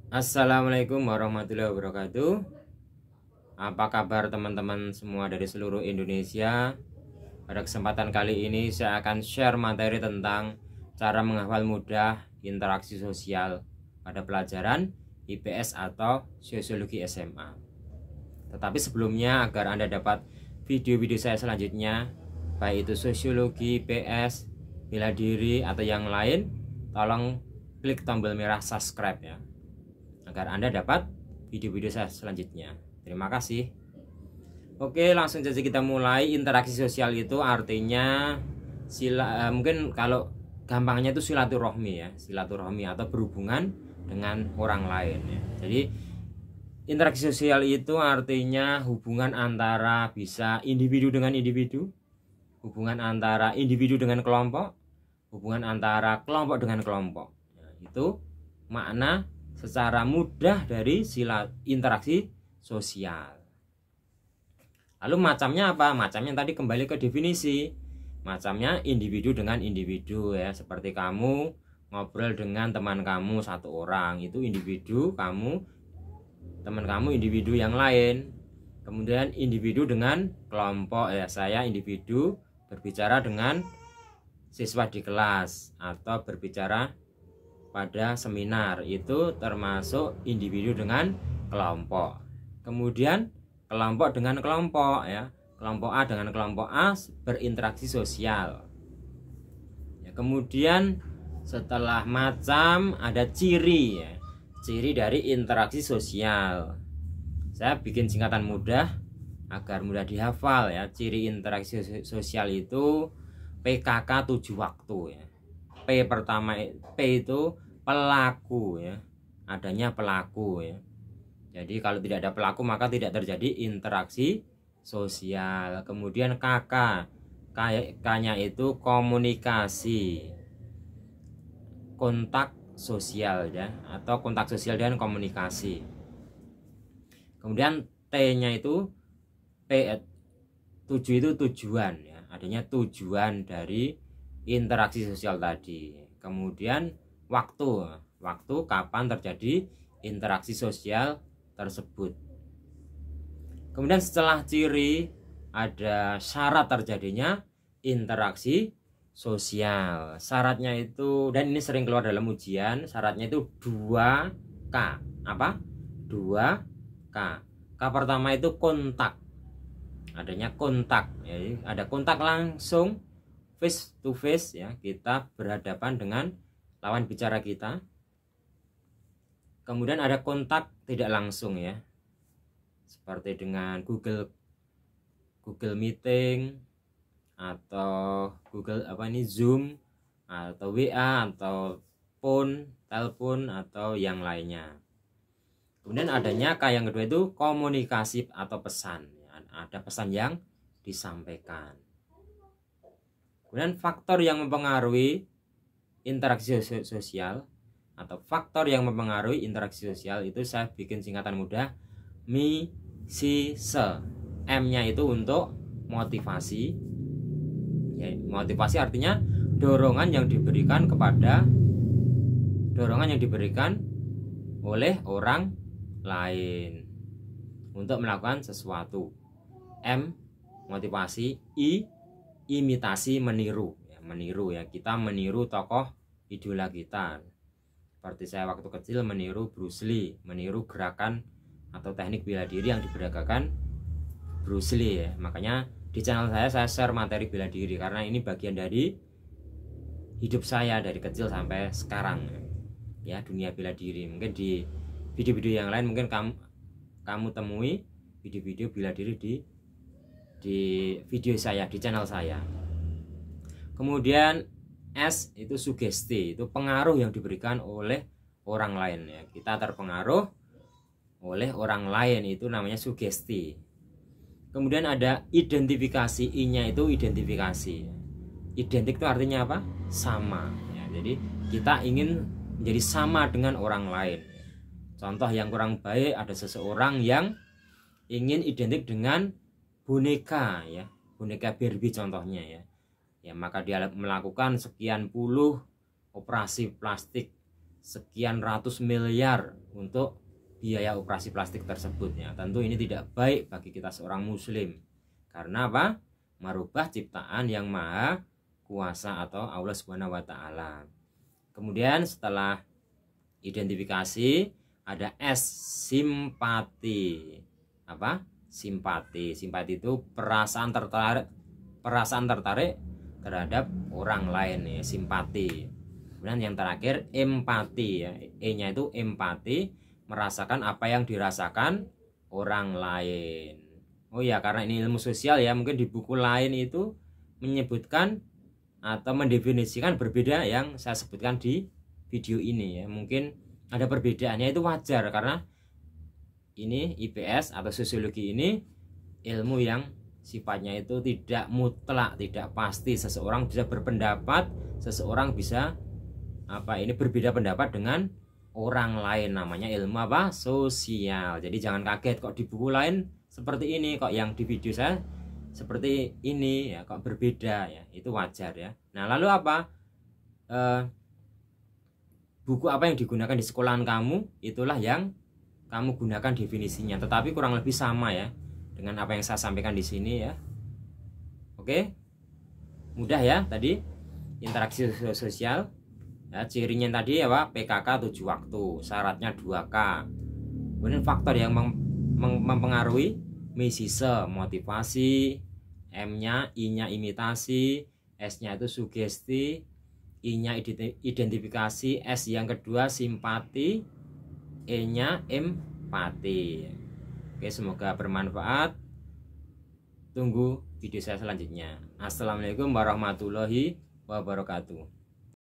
Assalamualaikum warahmatullahi wabarakatuh. Apa kabar teman-teman semua dari seluruh Indonesia? Pada kesempatan kali ini saya akan share materi tentang cara menghafal mudah interaksi sosial pada pelajaran IPS atau Sosiologi SMA. Tetapi sebelumnya, agar Anda dapat video-video saya selanjutnya, baik itu Sosiologi, IPS, bela diri atau yang lain, tolong klik tombol merah subscribe ya, agar Anda dapat video-video saya selanjutnya. Terima kasih. Oke, langsung saja kita mulai. Interaksi sosial itu artinya mungkin kalau gampangnya itu silaturahmi ya, silaturahmi atau berhubungan dengan orang lain ya. Jadi interaksi sosial itu artinya hubungan antara bisa individu dengan individu, hubungan antara individu dengan kelompok, hubungan antara kelompok dengan kelompok. Nah, itu makna secara mudah dari interaksi sosial. Lalu macamnya apa? Macamnya tadi kembali ke definisi. Macamnya individu dengan individu ya, seperti kamu ngobrol dengan teman kamu satu orang, itu individu, kamu teman kamu individu yang lain. Kemudian individu dengan kelompok ya, saya individu berbicara dengan siswa di kelas atau berbicara pada seminar, itu termasuk individu dengan kelompok. Kemudian kelompok dengan kelompok ya, kelompok A dengan kelompok A berinteraksi sosial ya. Kemudian setelah macam ada ciri ya, ciri dari interaksi sosial. Saya bikin singkatan mudah agar mudah dihafal ya. Ciri interaksi sosial itu PKK 7 waktu ya. P pertama, P itu pelaku ya, adanya pelaku ya. Jadi kalau tidak ada pelaku maka tidak terjadi interaksi sosial. Kemudian KK, K-nya itu komunikasi, kontak sosial ya, atau kontak sosial dan komunikasi. Kemudian T-nya itu P7 itu tujuan ya, adanya tujuan dari interaksi sosial tadi. Kemudian waktu kapan terjadi interaksi sosial tersebut. Kemudian setelah ciri ada syarat terjadinya interaksi sosial. Syaratnya itu, dan ini sering keluar dalam ujian, syaratnya itu 2K. Apa? 2K. K pertama itu kontak. Adanya kontak. Jadi ada kontak langsung, face to face ya, kita berhadapan dengan lawan bicara kita. Kemudian ada kontak tidak langsung ya, seperti dengan Google Meeting atau Zoom atau WA atau telepon atau yang lainnya. Kemudian adanya K yang kedua itu komunikasi atau pesan ya, ada pesan yang disampaikan. Kemudian faktor yang mempengaruhi interaksi sosial atau faktor yang mempengaruhi interaksi sosial itu saya bikin singkatan mudah, se. M-nya itu untuk motivasi ya, motivasi artinya dorongan yang diberikan oleh orang lain untuk melakukan sesuatu. M motivasi. I imitasi, meniru ya, kita meniru tokoh idola kita. Seperti saya waktu kecil meniru Bruce Lee, meniru gerakan atau teknik bela diri yang diberagakan Bruce Lee ya. Makanya di channel saya share materi bela diri karena ini bagian dari hidup saya dari kecil sampai sekarang ya, dunia bela diri. Mungkin di video-video yang lain mungkin kamu temui video-video bela diri di video saya, di channel saya. Kemudian S itu sugesti, itu pengaruh yang diberikan oleh orang lain ya. Kita terpengaruh oleh orang lain, itu namanya sugesti. Kemudian ada identifikasi, I-nya itu identifikasi. Identik itu artinya apa? Sama ya. Jadi kita ingin menjadi sama dengan orang lain. Contoh yang kurang baik, ada seseorang yang ingin identik dengan boneka ya, boneka Barbie contohnya ya. Ya, maka dia melakukan sekian puluh operasi plastik sekian ratus miliar untuk biaya operasi plastik tersebut ya. Tentu ini tidak baik bagi kita seorang muslim. Karena apa? Merubah ciptaan yang maha kuasa atau Allah Subhanahu wa taala. Kemudian setelah identifikasi ada S, simpati. Apa? Simpati. Simpati itu perasaan tertarik terhadap orang lain ya, simpati. Kemudian yang terakhir empati ya. E-nya itu empati, merasakan apa yang dirasakan orang lain. Oh ya, karena ini ilmu sosial ya, mungkin di buku lain itu menyebutkan atau mendefinisikan berbeda yang saya sebutkan di video ini ya. Mungkin ada perbedaannya, itu wajar karena ini IPS atau sosiologi ini ilmu yang sifatnya itu tidak mutlak, tidak pasti. Seseorang bisa berpendapat, seseorang bisa berbeda pendapat dengan orang lain. Namanya ilmu apa? Sosial. Jadi jangan kaget kok di buku lain seperti ini, kok yang di video saya seperti ini ya, kok berbeda ya. Itu wajar ya. Nah, lalu apa? Buku apa yang digunakan di sekolahan kamu, itulah yang kamu gunakan definisinya. Tetapi kurang lebih sama ya dengan apa yang saya sampaikan di sini ya. Oke. Mudah ya tadi interaksi sosial. Ya, cirinya tadi apa? PKK 7 waktu, syaratnya 2K. Kemudian faktor yang mempengaruhi misise, motivasi, M-nya, I-nya imitasi, S-nya itu sugesti, I-nya identifikasi, S yang kedua simpati, E-nya empati. Oke, semoga bermanfaat. Tunggu video saya selanjutnya. Assalamualaikum warahmatullahi wabarakatuh.